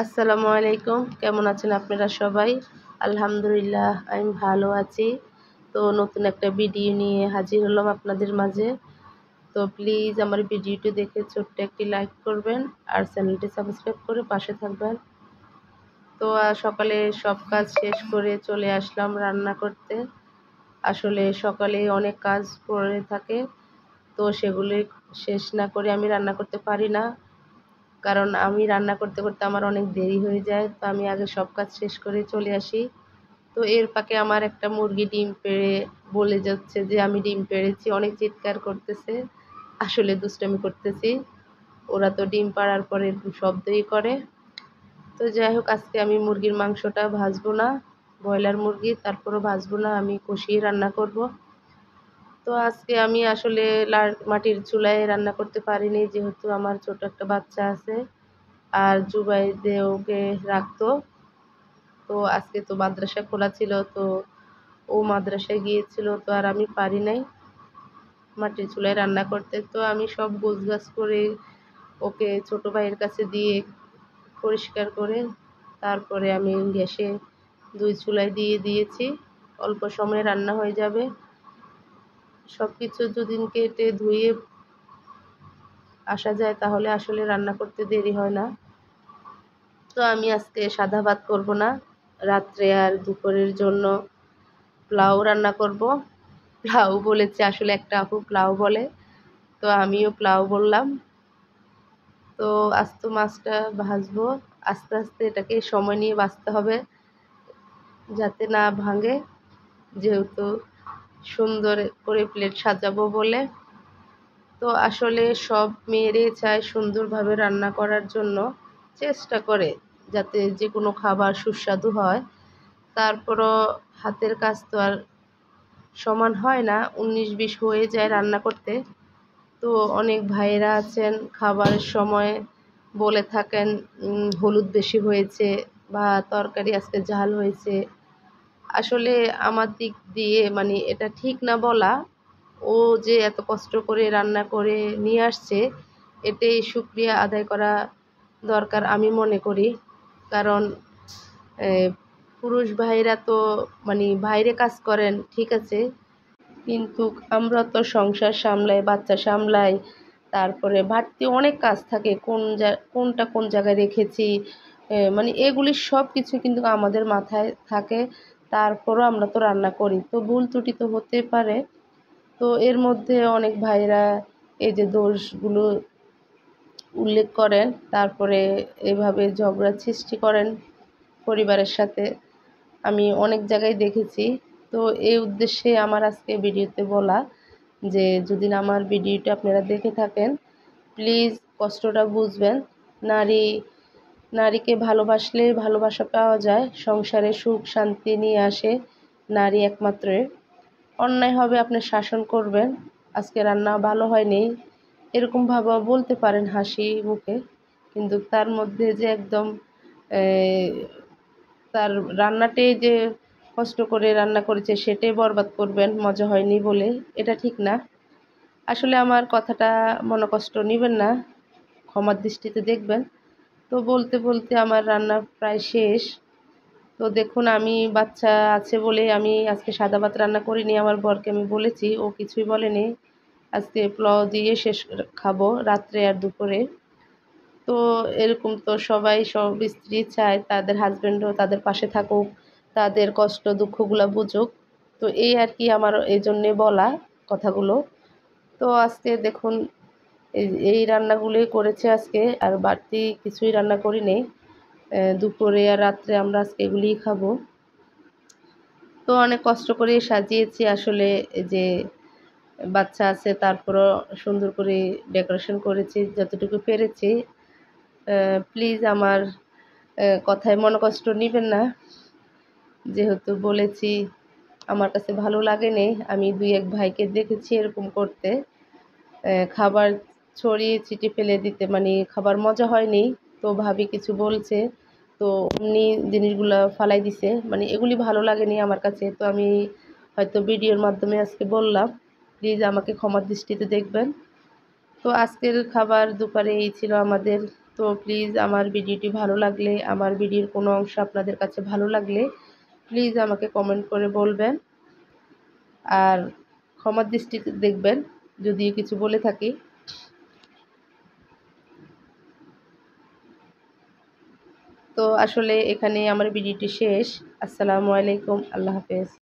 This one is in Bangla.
আসসালামু আলাইকুম। কেমন আছেন আপনারা সবাই? আলহামদুলিল্লাহ আমি ভালো আছি। তো নতুন একটা ভিডিও নিয়ে হাজির হলাম আপনাদের মাঝে। তো প্লিজ আমার ভিডিওটি দেখে ছোট্ট একটি লাইক করবেন আর চ্যানেলটি সাবস্ক্রাইব করে পাশে থাকবেন। তো সকালে সব কাজ শেষ করে চলে আসলাম রান্না করতে। আসলে সকালে অনেক কাজ পড়ে থাকে, তো সেগুলি শেষ না করে আমি রান্না করতে পারি না। কারণ আমি রান্না করতে করতে আমার অনেক দেরি হয়ে যায়, তো আমি আগে সব কাজ শেষ করে চলে আসি। তো এর ফাঁকে আমার একটা মুরগি ডিম পেড়ে বলে যাচ্ছে যে আমি ডিম পেড়েছি, অনেক চিৎকার করতেছে। আসলে দুষ্টামি করতেছি, ওরা তো ডিম পাড়ার পরে এরকম শব্দই করে। তো যাই হোক, আজকে আমি মুরগির মাংসটা ভাজবো না, ব্রয়লার মুরগি, তারপরও ভাজবো না, আমি কষিয়ে রান্না করব। তো আজকে আমি আসলে মাটির চুলায় রান্না করতে পারিনি, যেহেতু আমার ছোট একটা বাচ্চা আছে আর জুবাইদে ওকে রাখতো। তো আজকে তো মাদ্রাসা খোলা ছিল, তো ও মাদ্রাসায় গিয়েছিল, তো আর আমি পারি নাই মাটির চুলায় রান্না করতে। তো আমি সব গোছগাছ করে ওকে ছোট ভাইয়ের কাছে দিয়ে পরিষ্কার করে তারপরে আমি গ্যাসে 2 চুলায় দিয়ে দিয়েছি। অল্প সময়ে রান্না হয়ে যাবে। সব কিছু যদি কেটে ধুয়ে আসা যায় তাহলে আসলে রান্না করতে দেরি হয় না। তো আমি আজকে সাদা ভাত করব না, রাত্রে আর দুপুরের জন্য পোলাও রান্না করব। পোলাও বলেছে, আসলে একটা আপু পোলাও বলে, তো আমিও পোলাও বললাম। তো আস্ত মাছটা ভাজবো, আস্তে আস্তে এটাকে সময় নিয়ে ভাজতে হবে যাতে না ভাঙে, যেহেতু সুন্দর করে প্লেট সাজাবো বলে। তো আসলে সব মেয়েরাই চায় সুন্দরভাবে রান্না করার জন্য, চেষ্টা করে যাতে যে কোনো খাবার সুস্বাদু হয়। তারপরও হাতের কাজ তো আর সমান হয় না, 19-20 হয়ে যায় রান্না করতে। তো অনেক ভাইয়েরা আছেন খাবারের সময় বলে থাকেন হলুদ বেশি হয়েছে বা তরকারি আজকে ঝাল হয়েছে। আসলে আমার দিক দিয়ে মানে এটা ঠিক না বলা। ও যে এত কষ্ট করে রান্না করে নিয়ে আসছে, এতেই শুকরিয়া আদায় করা দরকার আমি মনে করি। কারণ পুরুষ ভাইরা তো মানে বাইরে কাজ করেন ঠিক আছে, কিন্তু আমরা তো সংসার সামলাই, বাচ্চা সামলাই, তারপরে বাড়তি অনেক কাজ থাকে, কোনটা কোন জায়গায় রেখেছি, মানে এগুলি সব কিছু কিন্তু আমাদের মাথায় থাকে। তারপরও আমরা তো রান্না করি, তো ভুল ত্রুটি তো হতে পারে। তো এর মধ্যে অনেক ভাইরা এই যে দোষগুলো উল্লেখ করেন, তারপরে এভাবে ঝগড়া সৃষ্টি করেন পরিবারের সাথে, আমি অনেক জায়গায় দেখেছি। তো এই উদ্দেশ্যে আমার আজকে ভিডিওতে বলা যে যদি আমার ভিডিওটা আপনারা দেখে থাকেন, প্লিজ কষ্টটা বুঝবেন। নারীকে ভালোবাসলে ভালোবাসা পাওয়া যায়, সংসারে সুখ শান্তি নিয়ে আসে নারী একমাত্র। অন্যায় হবে আপনি শাসন করবেন, আজকে রান্না ভালো হয়নি এরকম ভাবে বলতে পারেন হাসি মুখে, কিন্তু তার মধ্যে যে একদম তার রান্নাটাই যে কষ্ট করে রান্না করেছে সেটাই বরবাদ করবেন মজা হয়নি বলে, এটা ঠিক না। আসলে আমার কথাটা মনোকষ্ট নেবেন না, ক্ষমার দৃষ্টিতে দেখবেন। তো বলতে বলতে আমার রান্না প্রায় শেষ। তো দেখুন, আমি বাচ্চা আছে বলে আমি আজকে সাদা ভাত রান্না করিনি, আমার বরকে আমি বলেছি, ও কিছুই বলেনি। আজকে পোলাও দিয়ে শেষ খাবো রাত্রে আর দুপুরে। তো এরকম তো সবাই, সব স্ত্রী চায় তাদের হাজব্যান্ডও তাদের পাশে থাকুক, তাদের কষ্ট দুঃখগুলো বুঝুক। তো এই আর কি, আমার এই জন্যে বলা কথাগুলো। তো আজকে দেখুন এই রান্নাগুলোই করেছে আজকে, আর বাড়তি কিছুই রান্না করিনি। দুপুরে আর রাত্রে আমরা আজকে এগুলিই খাবো। তো অনেক কষ্ট করে সাজিয়েছি আসলে, যে বাচ্চা আছে তারপরও সুন্দর করে ডেকোরেশন করেছি যতটুকু পেরেছি। প্লিজ আমার কথায় মনোকষ্ট নেবেন না, যেহেতু বলেছি আমার কাছে ভালো লাগেনি। আমি 2-1 ভাইকে দেখেছি এরকম করতে, খাবার ছড়িয়ে ছিটিয়ে ফেলে দিতে, মানে খাবার মজা হয়নি তো ভাবি কিছু বলছে, তো অমনি জিনিসগুলো ফালাই দিছে, মানে এগুলি ভালো লাগেনি আমার কাছে। তো আমি হয়তো ভিডিওর মাধ্যমে আজকে বললাম, প্লিজ আমাকে ক্ষমার দৃষ্টিতে দেখবেন। তো আজকের খাবার দুপুরে এই ছিল আমাদের, তো প্লিজ আমার ভিডিওটি ভালো লাগলে, আমার ভিডিওর কোনো অংশ আপনাদের কাছে ভালো লাগলে প্লিজ আমাকে কমেন্ট করে বলবেন, আর ক্ষমার দৃষ্টিতে দেখবেন যদি কিছু বলে থাকি। তো আসলে এখানে আমার ভিডিওটি শেষ। আসসালামু আলাইকুম, আল্লাহ হাফেজ।